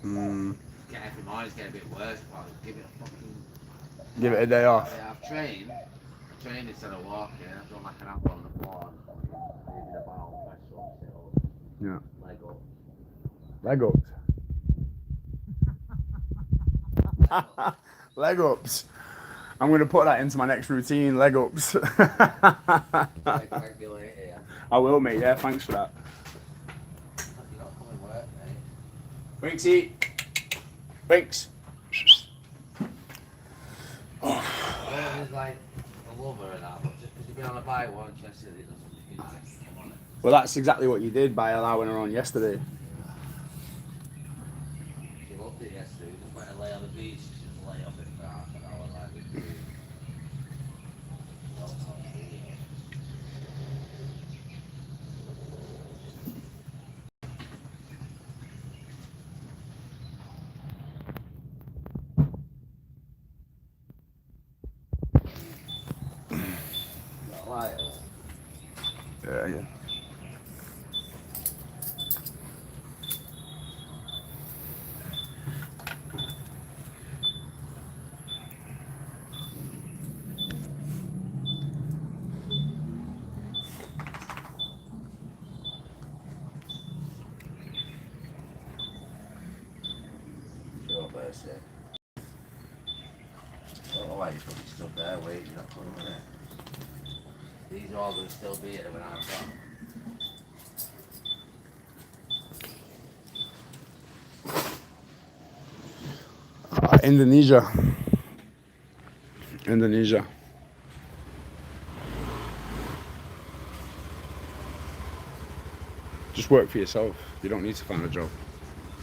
[SPEAKER 6] man. Every morning's getting a bit worse, but I'll give it a fucking...
[SPEAKER 1] Give it a day off.
[SPEAKER 6] Yeah, I've trained instead of walking. I've done like an hour on the floor. Maybe about press up, sit up.
[SPEAKER 1] Yeah.
[SPEAKER 6] Leg up.
[SPEAKER 1] Leg ups. Leg ups. I'm going to put that into my next routine, leg ups.
[SPEAKER 6] Thank you later, yeah.
[SPEAKER 1] I will, mate. Yeah, thanks for that.
[SPEAKER 6] You got to come and work, mate.
[SPEAKER 1] Thanks, E. Thanks.
[SPEAKER 6] It's like a lover and that, but just because you've been on a bike once yesterday, it doesn't mean you come on it.
[SPEAKER 1] Well, that's exactly what you did by allowing her on yesterday.
[SPEAKER 6] She loved it yesterday. We just went to lay on the beach. She just lay up it for half an hour like we do. Like,
[SPEAKER 1] Yeah.
[SPEAKER 6] sure, but it's it. I don't know why he's probably stood there waiting up for a minute. These are all going to still be here when I'm gone.
[SPEAKER 1] Indonesia. Just work for yourself. You don't need to find a job.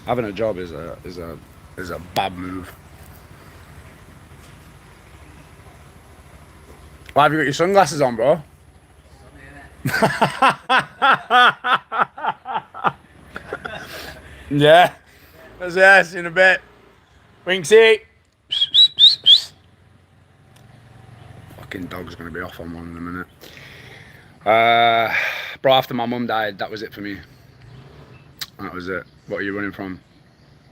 [SPEAKER 1] Having a job is a bad move. Why have you got your sunglasses on, bro? Yeah. That's yes in a bit. Winksy. Fucking dog's gonna be off on one in a minute. Bro, after my mum died, that was it for me. That was it. What are you running from?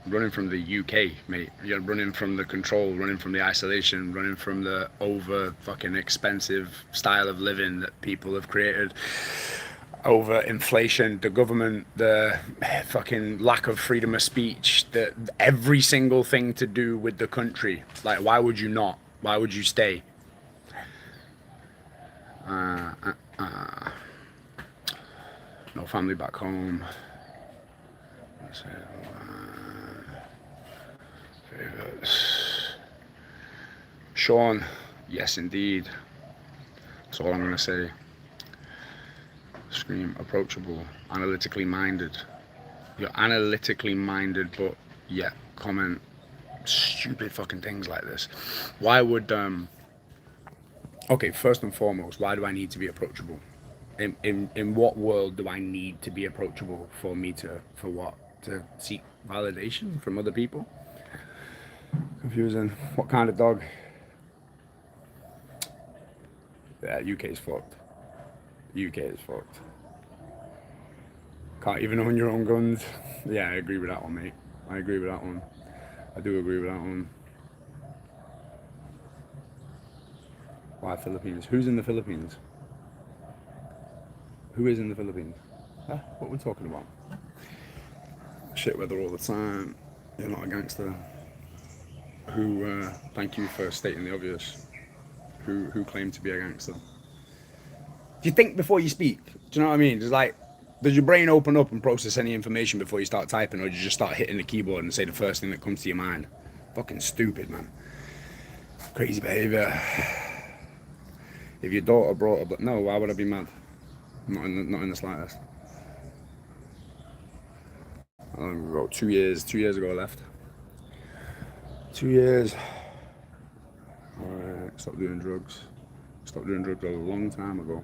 [SPEAKER 1] Running from the UK, mate. You're running from the control, running from the isolation, running from the over fucking expensive style of living that people have created. Over inflation, the government, the fucking lack of freedom of speech, the every single thing to do with the country. Like, why would you not? Why would you stay? No family back home. Favorites. Sean, yes indeed. That's all I'm gonna say. Scream, approachable, analytically minded. You're analytically minded, but yeah, comment stupid fucking things like this. Why would okay, first and foremost, why do I need to be approachable? In what world do I need to be approachable for me to seek validation from other people? Confusing. What kind of dog? Yeah, UK is fucked. UK is fucked. Can't even own your own guns. Yeah, I agree with that one, mate. I agree with that one. I do agree with that one. Why Philippines? Who's in the Philippines? Who is in the Philippines? Huh? What we're talking about? Shit weather all the time. You're not a gangster. Who, thank you for stating the obvious. Who claimed to be a gangster? Do you think before you speak? Do you know what I mean? It's like, does your brain open up and process any information before you start typing, or do you just start hitting the keyboard and say the first thing that comes to your mind? Fucking stupid, man. Crazy behavior. If your daughter brought up, no, why would I be mad? Not in the slightest. We've got 2 years ago left. 2 years. Alright, stop doing drugs. Stopped doing drugs a long time ago.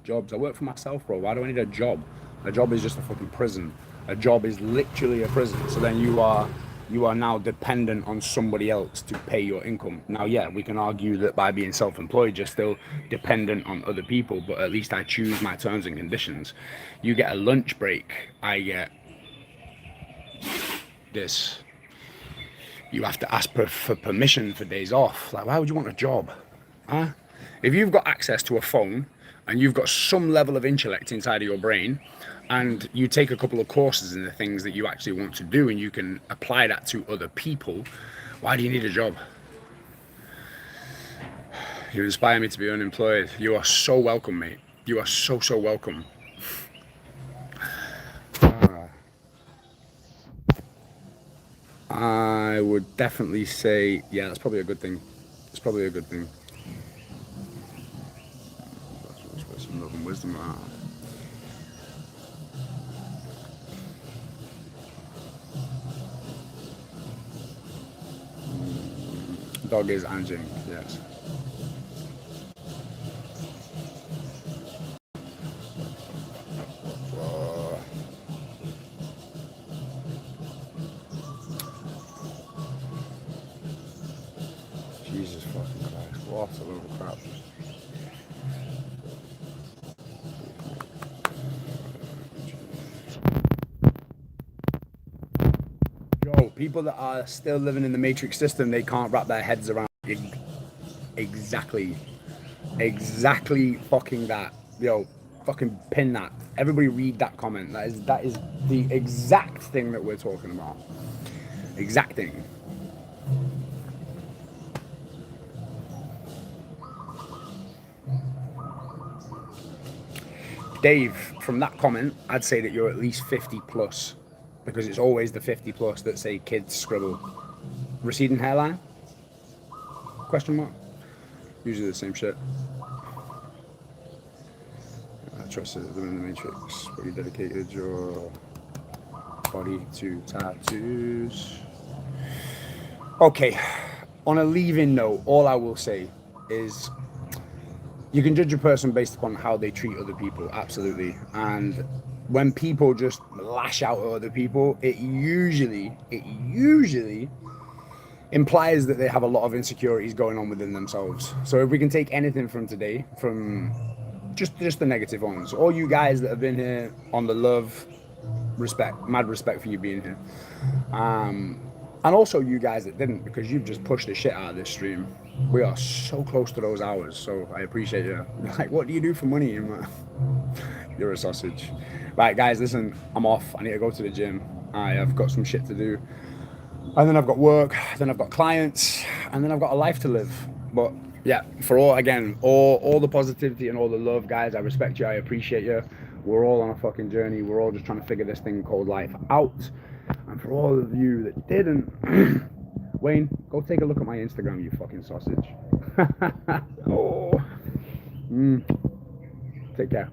[SPEAKER 1] Jobs. I work for myself, bro. Why do I need a job? A job is just a fucking prison. A job is literally a prison. So then you are now dependent on somebody else to pay your income. Now, yeah, we can argue that by being self-employed, you're still dependent on other people, but at least I choose my terms and conditions. You get a lunch break. I get this. You have to ask for permission for days off. Like, why would you want a job? Huh? If you've got access to a phone and you've got some level of intellect inside of your brain, and you take a couple of courses in the things that you actually want to do, and you can apply that to other people, why do you need a job? You inspire me to be unemployed. You are so welcome, mate. You are so welcome. I would definitely say, yeah, that's probably a good thing. It's probably a good thing. That's some love and wisdom around. Dog is Anjing, yes. Jesus fucking Christ. What a load of crap. Yo, people that are still living in the Matrix system, they can't wrap their heads around exactly fucking that. Yo, fucking pin that. Everybody read that comment. That is the exact thing that we're talking about. Exact thing. Dave, from that comment, I'd say that you're at least 50 plus, because it's always the 50 plus that say kids scribble. Receding hairline? Question mark? Usually the same shit. I trust it in the Matrix, but you dedicated your body to tattoos. Okay, on a leaving note, all I will say is you can judge a person based upon how they treat other people, absolutely. And when people just lash out at other people, it usually implies that they have a lot of insecurities going on within themselves. So if we can take anything from today, from just the negative ones, all you guys that have been here on the love, respect, mad respect for you being here. And also you guys that didn't, because you've just pushed the shit out of this stream. We are so close to those hours, so I appreciate you. Like, what do you do for money? You're a sausage. Right, guys, listen, I'm off. I need to go to the gym. I have got some shit to do. And then I've got work, then I've got clients, and then I've got a life to live. But yeah, for all the positivity and all the love, guys, I respect you, I appreciate you. We're all on a fucking journey. We're all just trying to figure this thing called life out. And for all of you that didn't, Wayne, go take a look at my Instagram, you fucking sausage. Oh. Take care.